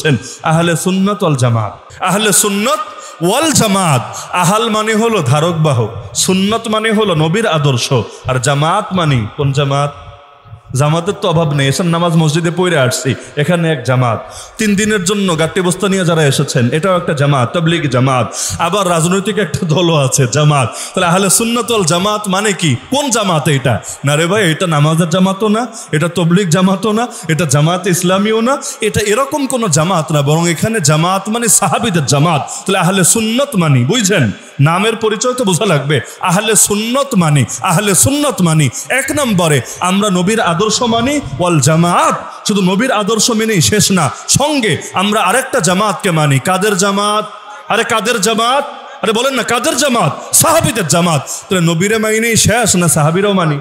আহলে সুন্নাত ওয়াল জামাত। আহলে সুন্নাত ওয়াল জামাত। আহাল মানে হলো ধারক বাহক, সুন্নাত মানে হলো নবীর আদর্শ, আর জামাত মানে কোন জামাত? জামাতের তো অভাব নেই, এসব নামাজ মসজিদে পড়ে আসছি, এখানে এক জামাত। 3 দিনের জন্য গাট্টি বস্তা নিয়ে যারা এসেছেন এটাও একটা জামাত, তাবলীগ জামাত। আবার রাজনৈতিক একটা দলও আছে জামাত। তাহলে আহলে সুন্নাত ওয়াল জামাত মানে কি? কোন জামাত এটা? না রে ভাই, এটা নামাজের জামাতও না, এটা তাবলীগ জামাতও না, এটা জামাত ইসলামীও না, এটা এরকম কোন জামাত না, বরং এখানে জামাত মানে সাহাবীদের জামাত। তাহলে আহলে সুন্নাত মানে, বুঝছেন, নামের পরিচয় তো বোঝা লাগবে। আহলে সুন্নাত মানে, আহলে সুন্নাত মানে 1 নম্বরে আমরা নবীর আদর্শ মানি, ওয়াল জামাত। শুধু নবীর আদর্শ মেনেই শেষ না, সঙ্গে আমরা আরেকটা জামাতকে মানি। কাদের জামাত? আরে কাদের জামাত? আরে বলেন না কাদের জামাত? সাহাবীদের জামাত। তাহলে নবীরে মাইনেই শেষ না সাহাবীরাও মানি?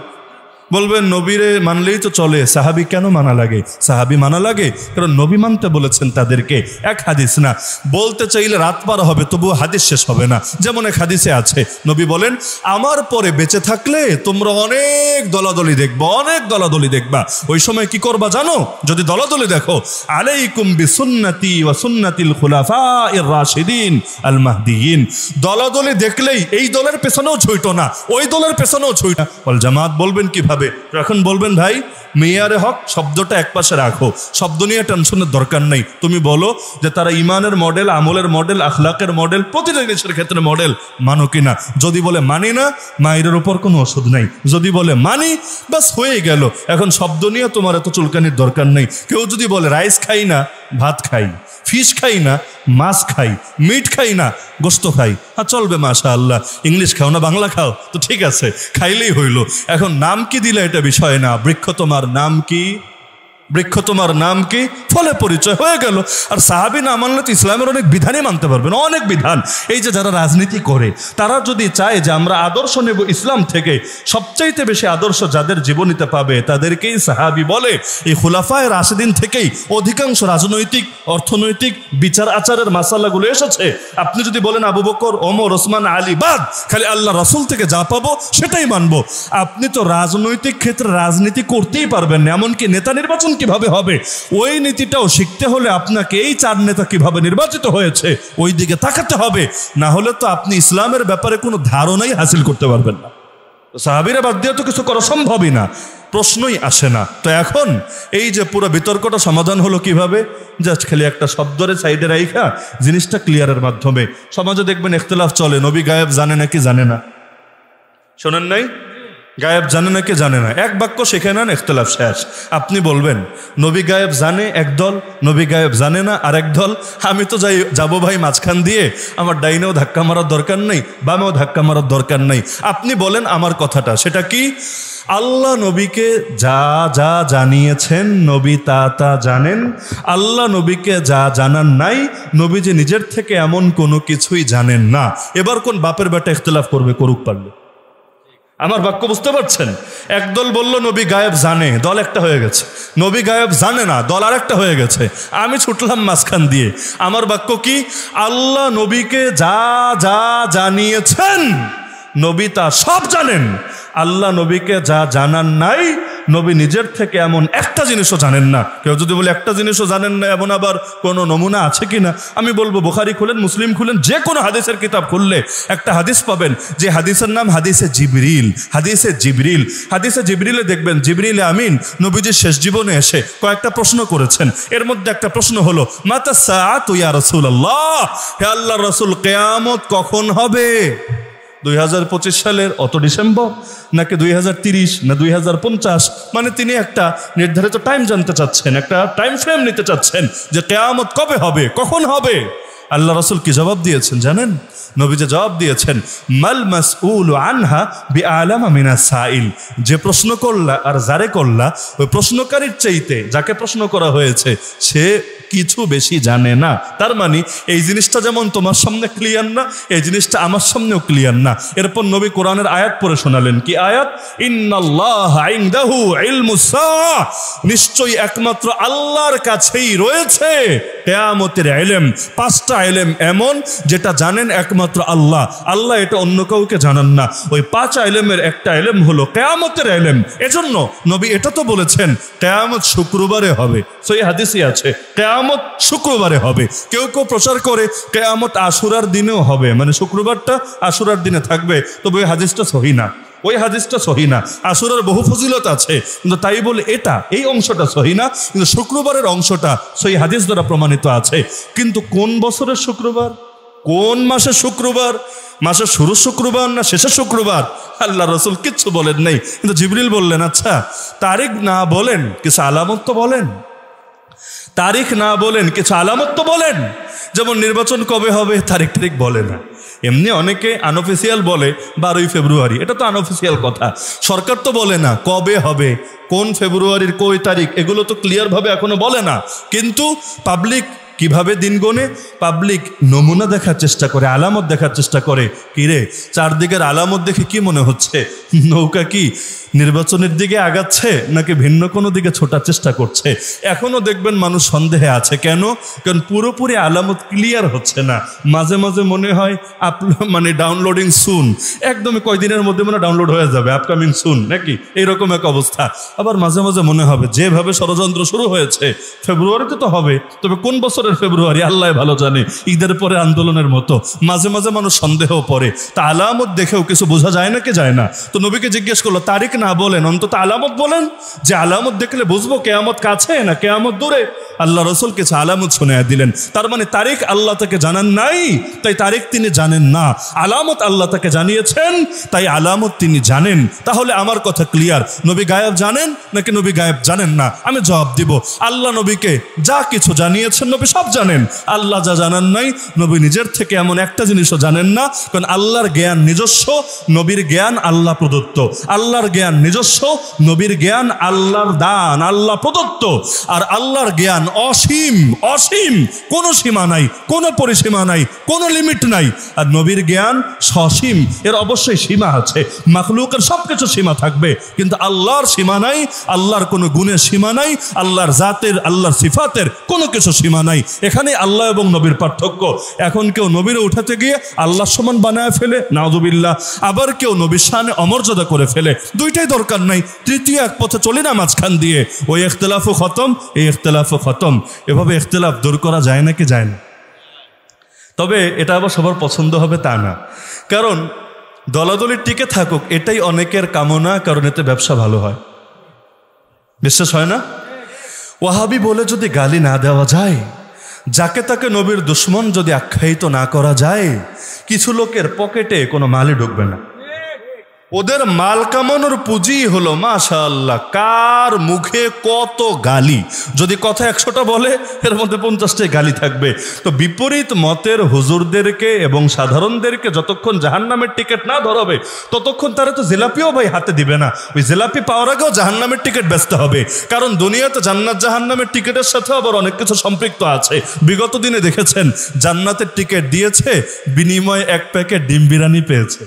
বলবেন নবীরে মানলেই তো চলে, সাহাবী কেন মানা লাগে? সাহাবী মানা লাগে কারণ নবী মানতে বলেছেন তাদেরকে। এক হাদিস না, বলতে চাইলে রাত পার হবে তবুও হাদিস শেষ হবে না। যেমন এক হাদিসে আছে, নবী বলেন আমার পরে বেঁচে থাকলে তোমরা অনেক দলাদলি দেখবা, অনেক দলাদলি দেখবা। ওই সময় কি করবা জানো? যদি দলাদলি দেখো, আলাইকুম বিসুন্নতি ওয়া সুন্নাতিল খুলাফায়ে রাশিদিন আল মাহদিয়িন। দলাদলি দেখলেই এই দলের পেছনেও ছুইটো না, ওই দলের পেছনেও ছুইটো না। ওয়াল জামাত বলবেন কিভাবে? এখন বলবেন ভাই মেয়ারে হক শব্দটা একপাশে রাখো, শব্দ নিয়ে টেনশনের দরকার নেই। তুমি বলো যে তারা ইমানের মডেল, আমলের মডেল, আখলাকের মডেল, প্রতিটা জিনিসের ক্ষেত্রে মডেল, মানো কিনা? যদি বলে মানি না, মায়ের উপর কোনো ওষুধ নাই। যদি বলে মানি, বাস হয়ে গেল। এখন শব্দ নিয়ে তোমার এত চুলকানির দরকার নেই। কেউ যদি বলে রাইস খাই না, ভাত খাই, ফিশ খাই না, মাছ খাই, মিট খাই না, গোস্ত খাই, হ্যাঁ চলবে মাশাআল্লাহ। ইংলিশ খাও না বাংলা খাও, তো ঠিক আছে, খাইলেই হইল। এখন নাম কি দিলে এটা বিষয় না, বৃক্ষ তোমার নাম কি? বৃক্ষ তোমার নাম কি? ফলে পরিচয় হয়ে গেল। আর সাহাবী না মানলে তো ইসলামের অনেক বিধানই মানতে পারবে না, অনেক বিধান। এই যে যারা রাজনীতি করে তারা যদি চায় যে আমরা আদর্শ নেব ইসলাম থেকে, সবচাইতে বেশি আদর্শ যাদের জীবনীতে পাবে তাদেরকেই সাহাবী বলে। এই খুলাফায়ে রাশিদিন থেকেই অধিকাংশ রাজনৈতিক, অর্থনৈতিক, বিচার আচারের মাসালাগুলো এসেছে। আপনি যদি বলেন আবু বকর, ওমর, ওসমান, আলী বাদ, খালি আল্লাহ রাসূল থেকে যা পাবো সেটাই মানবো, আপনি তো রাজনৈতিক ক্ষেত্রে রাজনীতি করতেই পারবেন না। এমনকি নেতা নির্বাচন কিভাবে হবে ওই নীতিটাও শিখতে হলে আপনাকে এই 4 নেতা কিভাবে নির্বাচিত হয়েছে ওই দিকে তাকাতে হবে, না হলে তো আপনি ইসলামের ব্যাপারে কোনো ধারণাই হাসিল করতে পারবেন না। সাহাবীরা বাদ দিয়ে তো কিছু করা সম্ভবই না, প্রশ্নই আসে না। তো এখন এই যে পুরো বিতর্কটা সমাধান হলো কিভাবে? জাস্ট খালি একটা শব্দরে সাইডে রাইখা জিনিসটা ক্লিয়ারের মাধ্যমে। সমাজে দেখবেন ইখতিলাফ চলে, নবী গায়েব জানে নাকি জানে না, শোনেন নাই? গায়েব জানে নাকি জানে না, এক বাক্য শিখে নেন, ইখতিলাফ শেষ। আপনি বলবেন নবী গায়েব জানে এক দল, নবী গায়েব জানে না আরেক দল। আমি তো যাবো ভাই মাঝখান দিয়ে, আমার ডাইনেও ধাক্কা মারার দরকার নেই, বামেও ধাক্কা মারার দরকার নেই। আপনি বলেন আমার কথাটা, সেটা কি? আল্লাহ নবীকে যা যা জানিয়েছেন নবী তা তা জানেন, আল্লাহ নবীকে যা জানান নাই নবী যে নিজের থেকে এমন কোনো কিছুই জানেন না। এবার কোন বাপের বেটা ইখতিলাফ করবে? করুক পারলে। আমার বাক্য বুঝতে পারছেন? একদল বলল নবী গায়েব জানে, দল একটা হয়ে গেছে। নবী গায়েব জানে না, দল আর একটা হয়ে গেছে। আমি ছুটলাম মাঝখান দিয়ে। আমার বাক্য কি? আল্লাহ নবীকে যা যা জানিয়েছেন নবী তা সব জানেন, আল্লাহ নবীকে যা জানান নাই নবী নিজের থেকে এমন একটা জিনিসও জানেন না। কেউ যদি বলে একটা জিনিসও জানেন না, এমন আবার কোনো নমুনা আছে কিনা? আমি বলবো বুখারী খুলেন, মুসলিম খুলেন, যে কোনো হাদিসের কিতাব খুললে একটা হাদিস পাবেন যে হাদিসের নাম হাদিসে জিবরিল। হাদিসে জিবরিল, হাদিসে জিবরিলে দেখবেন জিবরিল আমিন নবীজির শেষ জীবনে এসে কয়েকটা প্রশ্ন করেছেন। এর মধ্যে একটা প্রশ্ন হলো মাতা সাআতু ইয়া রাসূলুল্লাহ, হে আল্লাহর রাসূল কিয়ামত কখন হবে? 2025 সালের অত ডিসেম্বর নাকি 2030 না 2050? মানে তিনি একটা নির্ধারিত টাইম জানতে চাচ্ছেন, একটা টাইম ফ্রেম নিতে চাচ্ছেন যে কিয়ামত কবে হবে, কখন হবে। আল্লাহ রাসূল কি জবাব দিয়েছেন জানেন? নবীজি জবাব দিয়েছেন মাল মাসউলু আনহা বিআলামা মিনাস সাইল। যে প্রশ্ন করলা আর যারে করলা, ওই প্রশ্নকারীর চাইতে যাকে প্রশ্ন করা হয়েছে সে কিছু বেশি জানে না। তার মানে এই জিনিসটা যেমন তোমার সামনে ক্লিয়ার না, এই জিনিসটা আমার সামনেও ক্লিয়ার না। এরপর নবী কোরআনের আয়াত পড়ে শোনালেন। কি আয়াত? ইন্নাল্লাহা ইনদাহু ইলমুস সাআহ, নিশ্চয়ই একমাত্র আল্লাহর কাছেই রয়েছে কিয়ামতের ইলম। 5টা ইলম এমন যেটা জানেন একমাত্র আল্লাহ, আল্লাহ এটা অন্য কাউকে জানান না। ওই 5 ইলমের একটা ইলম হলো কিয়ামতের ইলম। এজন্য নবী এটা তো বলেছেন কিয়ামত শুক্রবারে হবে, সহি হাদিসে আছে কিয়ামত শুক্রবারে হবে। কেউ কেউ প্রচার করে কিয়ামত আশুরার দিনেও হবে, মানে শুক্রবারটা আশুরার দিনে থাকবে, তবে ওই হাদিসটা সহি না, ওই হাদিসটা সহি না। আশুরার বহু ফজিলত আছে, কিন্তু তাই বলে এটা এই অংশটা সহি না, কিন্তু শুক্রবারের অংশটা সহি হাদিস দ্বারা প্রমাণিত আছে। কিন্তু কোন বছরের শুক্রবার, কোন মাসের শুক্রবার, মাসের শুরুর শুক্রবার না শেষের শুক্রবার, আল্লাহ রাসূল কিচ্ছু বলেন নাই। কিন্তু জিবরিল বললেন আচ্ছা তারিখ না বলেন কিছু আলামত তো বলেন, তারিখ না বলেন কিছু আলামত তো বলেন। যেমন নির্বাচন কবে হবে তারিখ তারিখ বলে না। এমনি অনেকে আনঅফিসিয়াল বলে 12ই ফেব্রুয়ারি, এটা তো আনঅফিসিয়াল কথা। সরকার তো বলে না কবে হবে, কোন ফেব্রুয়ারির কয় তারিখ, এগুলো তো ক্লিয়ার ভাবে এখনো বলে না। কিন্তু পাবলিক কিভাবে দিন গোনে? পাবলিক নমুনা দেখার চেষ্টা করে, আলামত দেখার চেষ্টা করে। কিরে চারদিকের আলামত দেখে কি মনে হচ্ছে নৌকা কি নির্বাচনের দিকে আগাচ্ছে নাকি ভিন্ন কোনো দিকে ছোটার চেষ্টা করছে? এখনো দেখবেন মানুষ সন্দেহে আছে। কেন? কারণ পুরোপুরি আলামত ক্লিয়ার হচ্ছে না। মাঝে মাঝে মনে হয় মানে ডাউনলোডিং সুন, একদমই কয়দিনের মধ্যে মানে ডাউনলোড হয়ে যাবে, আপকামিং সুন নাকি এইরকম এক অবস্থা। আবার মাঝে মাঝে মনে হবে যেভাবে ষড়যন্ত্র শুরু হয়েছে ফেব্রুয়ারিতে তো হবে, তবে কোন বছরের ফেব্রুয়ারি আল্লাহ ভালো জানে, ঈদের পরে আন্দোলনের মতো। মাঝে মাঝে মানুষ সন্দেহ পড়ে, তা আলামত দেখেও কিছু বোঝা যায় না কি যায় না? তো নবীকে জিজ্ঞেস করলো তারিখ না বলেন অন্তত আলামত বলেন, যে আলামত দেখলে বুঝবো কিয়ামত কাছে না কিয়ামত দূরে। আল্লাহ রাসূল কিছু আলামত শুনিয়ে দিলেন। তার মানে তারিখ আল্লাহ তাকে জানান নাই, তাই তারিখ তিনি জানেন না। আলামত আল্লাহ তাকে জানিয়েছেন, তাই আলামত তিনি জানেন। তাহলে আমার কথা ক্লিয়ার, নবী গায়েব জানেন নাকি নবী গায়েব জানেন না? আমি জবাব দিব আল্লাহ নবীকে যা কিছু জানিয়েছেন নবী সব জানেন। আল্লাহ যা জানান নাই নবী নিজের থেকে এমন একটা জিনিসও জানেন না। কারণ আল্লাহর জ্ঞান নিজস্ব, নবীর জ্ঞান আল্লাহ প্রদত্ত। আল্লাহর জ্ঞান নিজস্ব, নবীর জ্ঞান আল্লাহর দান, আল্লাহ প্রদত্ত। আর আল্লাহর জ্ঞান অসীম, অসীম, কোনো সীমা নাই, কোনো পরিসীমা নাই, কোনো লিমিট নাই। আর নবীর জ্ঞান সসীম, এর অবশ্যই সীমা আছে। মাখলুকের সবকিছু সীমা থাকবে, কিন্তু আল্লাহর সীমা নাই। আল্লাহর কোনো গুণের সীমা নাই, আল্লাহর জাতের, আল্লাহর সিফাতের কোনো কিছু সীমা নাই। এখানে আল্লাহ এবং নবীর পার্থক্য। এখন কেউ নবীরে উঠাতে গিয়ে আল্লাহর সমান বানায় ফেলে, নাউযুবিল্লাহ। আবার কেউ নবীর শানে অমর্যাদা করে ফেলে। দুইটাই দরকার নাই, তৃতীয় এক পথে চলি না মাঝখান দিয়ে। ওই ইখতিলাফও খতম, এই ইখতিলাফও খতম। এভাবে ইখতিলাফ দূর করা যায় নাকি যায় না? তবে এটা আবার সবার পছন্দ হবে তা না, কারণ দলাদলি টিকে থাকুক এটাই অনেকের কামনা, কারণ এতে ব্যবসা ভালো হয়। বিশ্বাস হয় না? ওয়াহাবি বলে যদি গালি না দেওয়া যায়, যাকে তাকে নবীর দুশ্মন যদি আখ্যায়িত না করা যায়, কিছু লোকের পকেটে কোনো মালই ঢুকবে না। ওদের মাল কামানোর পুঁজি হলো মাশাআল্লাহ কার মুখে কত গালি। যদি কথা 100টা বলে এর মধ্যে 50টাই গালি থাকবে। তো বিপরীত মতের হুজুরদেরকে এবং সাধারণদেরকে যতক্ষণ জাহান্নামের টিকিট না ধরাবে ততক্ষণ তারা তো জিলাপিও ভাই হাতে দিবে না। ওই জিলাপি পাওয়ার আগেও জাহান্নামের টিকিট বেচতে হবে, কারণ দুনিয়াতে জান্নাত জাহান্নামের টিকিটের সাথে আবার অনেক কিছু সম্পৃক্ত আছে। বিগত দিনে দেখেছেন জান্নাতের টিকিট দিয়েছে, বিনিময়ে 1 প্যাকেট ডিম বিরিয়ানি পেয়েছে।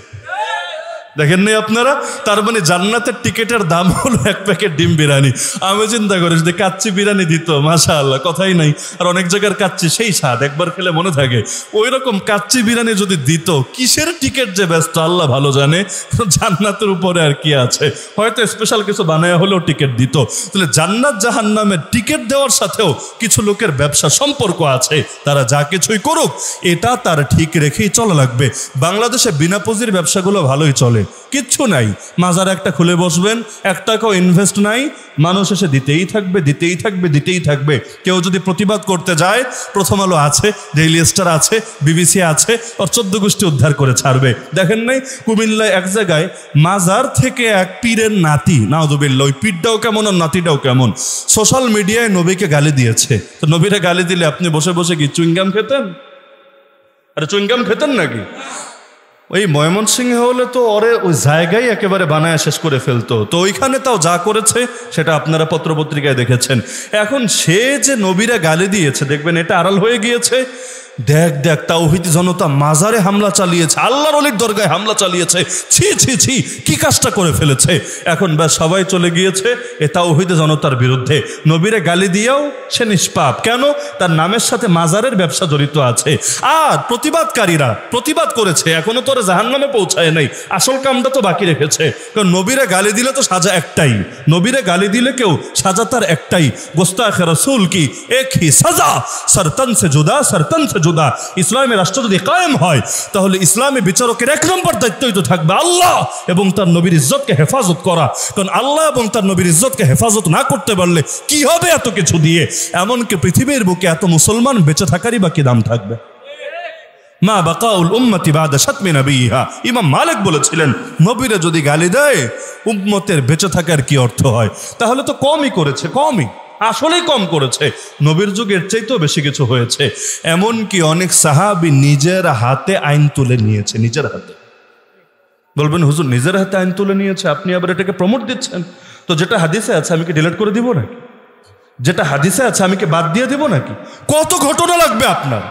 দেখেন নাই আপনারা? তার মানে জান্নাতের টিকিটের দাম হলো এক প্যাকেট ডিম বিরিয়ানি। আমি চিন্তা করি যদি কাচ্চি বিরিয়ানি দিত, মাশাআল্লাহ, কথাই নাই। আর অনেক জায়গার কাচ্চি সেই স্বাদ, একবার খেলে মনে থাকে। ওই রকম কাচ্চি বিরিয়ানি যদি দিত, কিসের টিকিট যে ব্যস্ত আল্লাহ ভালো জানে। জান্নাতের উপরে আর কি আছে, হয়তো স্পেশাল কিছু বানায় হলেও টিকিট দিত। তাহলে জান্নাত জাহান্নামের টিকিট দেওয়ার সাথেও কিছু লোকের ব্যবসা সম্পর্ক আছে। তারা যা কিছুই করুক, এটা তার ঠিক রেখেই চলা লাগবে। বাংলাদেশে বিনা পুঁজির ব্যবসাগুলো ভালোই চলে, কিচ্ছু নাই। মাজার একটা খুলে বসবেন, 1 টাকাও ইনভেস্ট নাই, মানুষ এসে দিতেই থাকবে, দিতেই থাকবে, দিতেই থাকবে। কেউ যদি প্রতিবাদ করতে যায়, প্রথম আলো আছে, ডেইলি স্টার আছে, বিবিসি আছে, আর 14 গোষ্ঠী উদ্ধার করে ছাড়বে। দেখেন নাই কুমিল্লায় এক জায়গায় মাজার থেকে এক পীরের নাতি, নাউযুবিল্লাহ, ওই পীরটাও কেমন আর নাতিটাও কেমন, সোশ্যাল মিডিয়ায় নবীকে গালি দিয়েছে। তো নবীরা গালি দিলে আপনি বসে বসে কি চুইংগাম খেতেন? আরে চুইংগাম খেতেন নাকি? ওই ময়মনসিংহে হলে তো ওরে ওই জায়গায় একেবারে বানায় শেষ করে ফেলতো। তো ওইখানে তাও যা করেছে সেটা আপনারা পত্রপত্রিকায় দেখেছেন। এখন সে যে নবীরা গালি দিয়েছে, দেখবেন এটা আড়াল হয়ে গিয়েছে। দেখ দেখ, তাওহীদি জনতা মাজারে হামলা চালিয়েছে, আল্লাহর ওলির দরগায় হামলা চালিয়েছে, ছি ছি ছি, কি কাজটা করে ফেলেছে। এখন ব্যাস সবাই চলে গিয়েছে এ তাওহীদি জনতার বিরুদ্ধে। নবীরে গালি দিয়েও সে নিষ্পাপ, কেন? তার নামের সাথে মাজারের ব্যবসা জড়িত আছে। আর প্রতিবাদকারীরা প্রতিবাদ করেছে, এখনো তোরা জাহান্নামে পৌঁছায় নাই, আসল কামটা তো বাকি রেখেছে। কারণ নবীরে গালি দিলে তো সাজা একটাই, নবীরে গালি দিলে কেউ সাজা তার একটাই, গোস্তাখে রাসূল কি এক হি সাজা, সরতন সে জুদা, সরতন সে জুদা। ইসলামের রাষ্ট্র যদি কায়েম হয়, তাহলে ইসলামী বিচারকের 1 নম্বর দায়িত্বই তো থাকবে আল্লাহ এবং তার নবীর ইজ্জতকে হেফাজত করা। কারণ আল্লাহ এবং তার নবীর ইজ্জতকে হেফাজত না করতে পারলে কি হবে এত কিছু দিয়ে? এমনকি পৃথিবীর বুকে এত মুসলমান বেঁচে থাকারই বা কি দাম থাকবে? মা বাকাউল উম্মতি বাদা শাতমি নবিহা। ইমাম মালিক বলেছিলেন, নবীরা যদি গালি দেয়, উম্মতের বেঁচে থাকার কি অর্থ হয়? তাহলে তো কমই করেছে, কমই, আসলেই কম করেছে। নবীর যুগের চাইতেও বেশি কিছু হয়েছে। এমনকি অনেক সাহাবী নিজের হাতে আইন তুলে নিয়েছে, নিজের হাতে। বলবেন হুজুর নিজের হাতে আইন তুলে নিয়েছে, আপনি আবার এটাকে প্রমোট দিচ্ছেন? তো যেটা হাদিসে আছে আমি কি ডিলিট করে দিব নাকি? যেটা হাদিসে আছে আমি কি বাদ দিয়ে দিব নাকি? কত ঘটনা লাগবে আপনার?